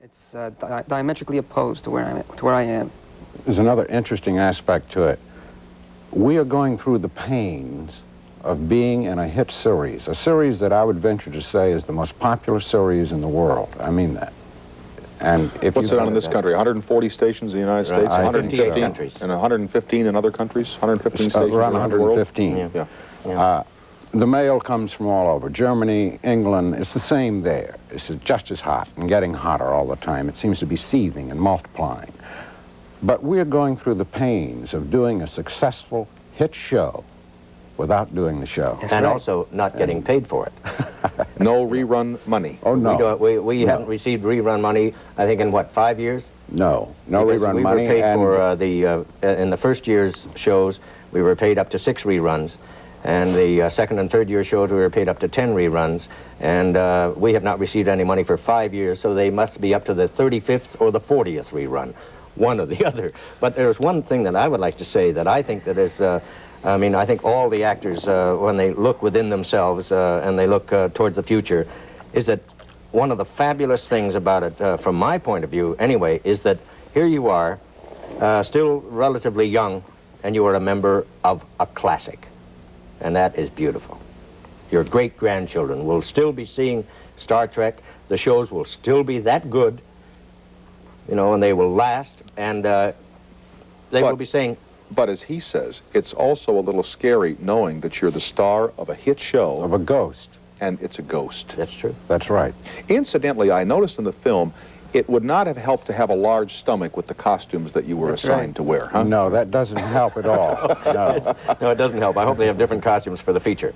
It's diametrically opposed to where I am. There's another interesting aspect to it. We are going through the pains of being in a hit series, a series that I would venture to say is the most popular series in the world. I mean that. And if what's it on in this country? 140 stations in the United States, 158 countries, and 115 in other countries. 115 stations around around the world. 115. Yeah. The mail comes from all over. Germany, England, it's the same there. It's just as hot and getting hotter all the time. It seems to be seething and multiplying. But we're going through the pains of doing a successful hit show without doing the show. And also not getting paid for it. No rerun money. Oh, no. We haven't received rerun money, I think, in what, 5 years? No rerun money. We were paid for in the first year's shows, we were paid up to 6 reruns. And the second and third year shows, we were paid up to 10 reruns. And we have not received any money for 5 years, so they must be up to the 35th or the 40th rerun, one or the other. But there's one thing that I would like to say that I think that is, I think all the actors, when they look within themselves and they look towards the future, is that one of the fabulous things about it, from my point of view anyway, is that here you are, still relatively young, and you are a member of a classic. And that is beautiful. Your great-grandchildren will still be seeing Star Trek. The shows will still be that good, you know, and they will last, and they will be saying... But as he says, it's also a little scary knowing that you're the star of a hit show. Of a ghost. And it's a ghost. That's true. That's right. Incidentally, I noticed in the film, it would not have helped to have a large stomach with the costumes that you were assigned to wear, huh? No, that doesn't help at all. No. No, it doesn't help. I hope they have different costumes for the feature.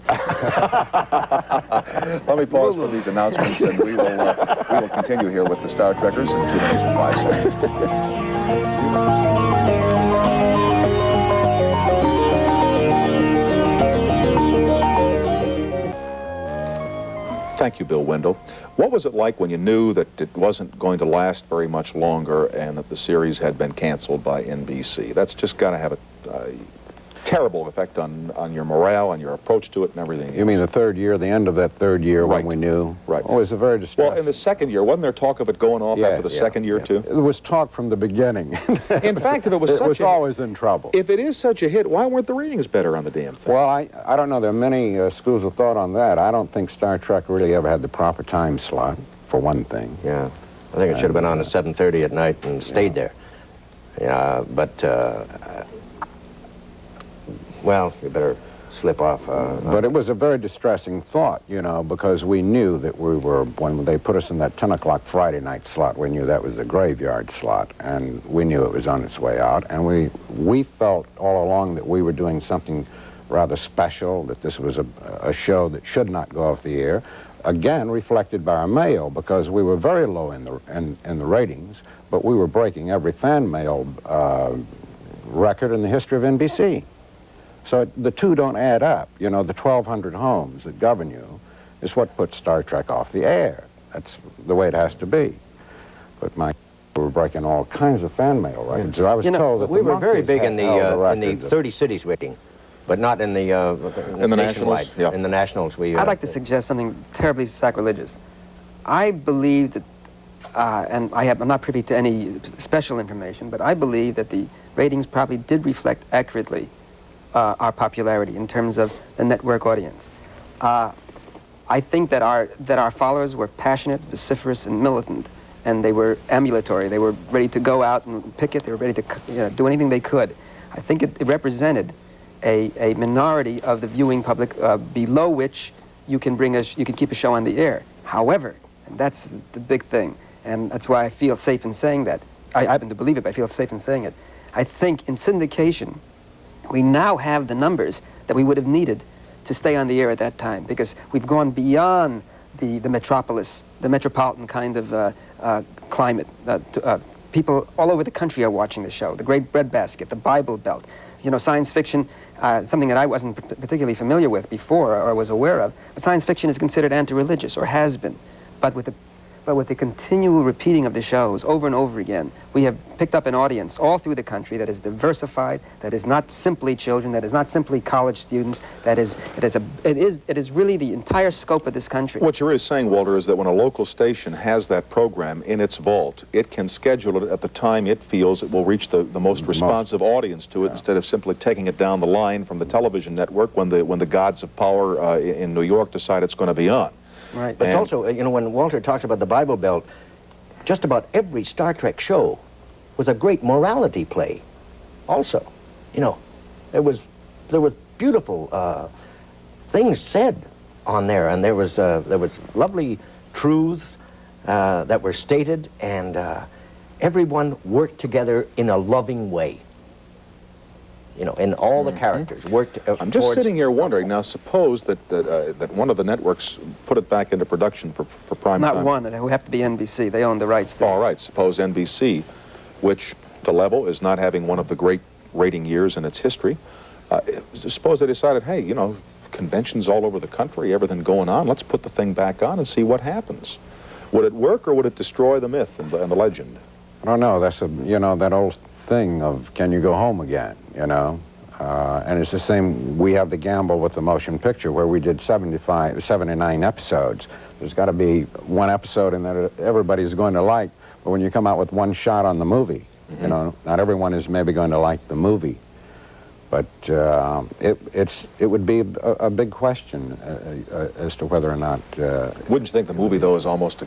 Let me pause for these announcements, and we will continue here with the Star Trekkers in 2 minutes and 5 seconds. Thank you, Bill Wendell. What was it like when you knew that it wasn't going to last very much longer and that the series had been canceled by NBC? That's just got to have a terrible effect on your morale, on your approach to it and everything. You mean the third year, the end of that third year when we knew? Right. Oh, it was a very distressing. Well, in the second year, wasn't there talk of it going off after the second year, too? There was talk from the beginning. In fact, if it was it was always in trouble. If it is such a hit, why weren't the ratings better on the damn thing? Well, I don't know. There are many schools of thought on that. I don't think Star Trek really ever had the proper time slot, for one thing. Yeah. I think it should have been on at 7:30 at night and stayed there. Yeah, but... well, you better slip off. But it was a very distressing thought, you know, because we knew that we were, when they put us in that 10 o'clock Friday night slot, we knew that was the graveyard slot, and we knew it was on its way out, and we felt all along that we were doing something rather special, that this was a show that should not go off the air, again reflected by our mail, because we were very low in the ratings, but we were breaking every fan mail record in the history of NBC. So the two don't add up. You know, the 1,200 homes that govern you is what puts Star Trek off the air. That's the way it has to be. But we were breaking all kinds of fan mail records. Yes. I was told that we were very big in the 30 cities rating, but not in the nationwide. Yeah. In the nationals, I'd like to suggest something terribly sacrilegious. I believe that, and I'm not privy to any special information, but I believe that the ratings probably did reflect accurately our popularity in terms of the network audience. I think that our followers were passionate, vociferous, and militant, and they were emulatory. They were ready to go out and picket. They were ready to do anything they could. I think it represented a minority of the viewing public below which you can keep a show on the air. However, and that's the big thing, and that's why I feel safe in saying that. I happen to believe it, but I feel safe in saying it. I think in syndication, we now have the numbers that we would have needed to stay on the air at that time, because we've gone beyond the metropolitan kind of climate. People all over the country are watching the show. The Great Breadbasket, the Bible Belt. You know, science fiction, something that I wasn't particularly familiar with before or was aware of, but science fiction is considered anti-religious, or has been. But with But with the continual repeating of the shows over and over again, we have picked up an audience all through the country that is diversified, that is not simply children, that is not simply college students, it is really the entire scope of this country. What you're really saying, Walter, is that when a local station has that program in its vault, it can schedule it at the time it feels it will reach the most responsive audience to it, instead of simply taking it down the line from the television network when the gods of power in New York decide it's going to be on. Right. But also, you know, when Walter talks about the Bible Belt, just about every Star Trek show was a great morality play. Also, you know, there was beautiful things said on there, and there was lovely truths that were stated, and everyone worked together in a loving way. You know, and all the characters worked. I'm just sitting here wondering. Now, suppose that one of the networks put it back into production for prime time. Not one. It would have to be NBC. They own the rights there. All right. Suppose NBC, which to level is not having one of the great rating years in its history. Suppose they decided, hey, you know, conventions all over the country, everything going on. Let's put the thing back on and see what happens. Would it work, or would it destroy the myth and the legend? I don't know. That's that old thing of, can you go home again, you know? And it's the same, we have the gamble with the motion picture where we did 79 episodes. There's got to be one episode in that everybody's going to like, but when you come out with one shot on the movie, you know, not everyone is maybe going to like the movie. But it would be a big question as to whether or not... Wouldn't you think the movie, though, is almost a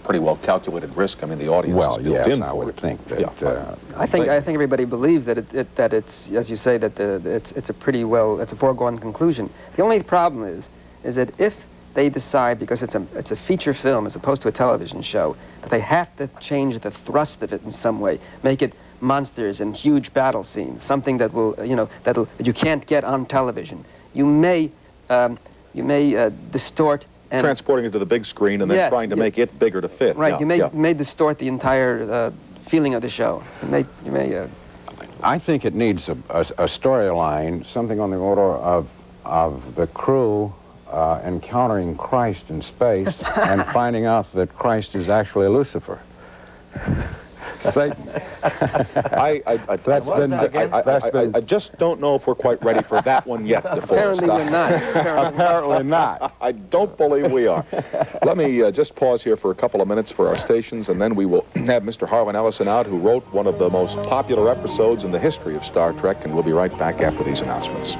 pretty well-calculated risk? I mean, the audience is built in. I would think that... Yeah. I think everybody believes that it's, as you say, that it's a foregone conclusion. The only problem is that if they decide, because it's a feature film as opposed to a television show, that they have to change the thrust of it in some way, make it monsters and huge battle scenes, something that will, that you can't get on television. You may distort and transporting it to the big screen and then trying to make it bigger to fit. Right. You may distort the entire feeling of the show. You may. I think it needs a storyline, something on the order of the crew encountering Christ in space and finding out that Christ is actually Lucifer. Satan. I just don't know if we're quite ready for that one yet. Apparently we're not. Apparently not. I don't believe we are. Let me just pause here for a couple of minutes for our stations, and then we will have Mr. Harlan Ellison out, who wrote one of the most popular episodes in the history of Star Trek, and we'll be right back after these announcements.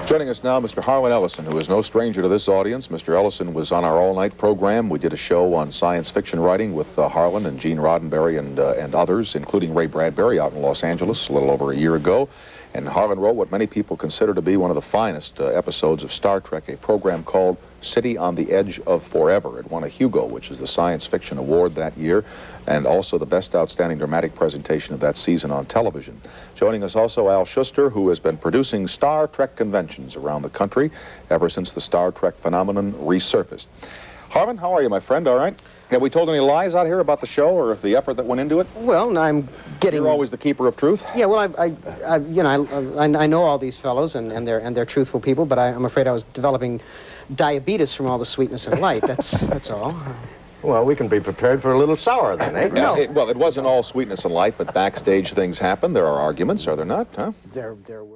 Joining us now, Mr. Harlan Ellison, who is no stranger to this audience. Mr. Ellison was on our all-night program. We did a show on science fiction writing with Harlan and Gene Roddenberry and others, including Ray Bradbury, out in Los Angeles a little over a year ago. And Harlan wrote what many people consider to be one of the finest episodes of Star Trek, a program called City on the Edge of Forever. It won a Hugo, which is the science fiction award that year, and also the best outstanding dramatic presentation of that season on television. Joining us also Al Schuster, who has been producing Star Trek conventions around the country ever since the Star Trek phenomenon resurfaced. Harlan, how are you, my friend? All right? Have we told any lies out here about the show or the effort that went into it? Well, I'm getting... You're always the keeper of truth? Yeah, well, I know all these fellows, and they're truthful people, but I'm afraid I was developing diabetes from all the sweetness and light. That's all. Well, we can be prepared for a little sour then, eh? No. It wasn't all sweetness and light, but backstage things happen. There are arguments, are there not? Huh? There were...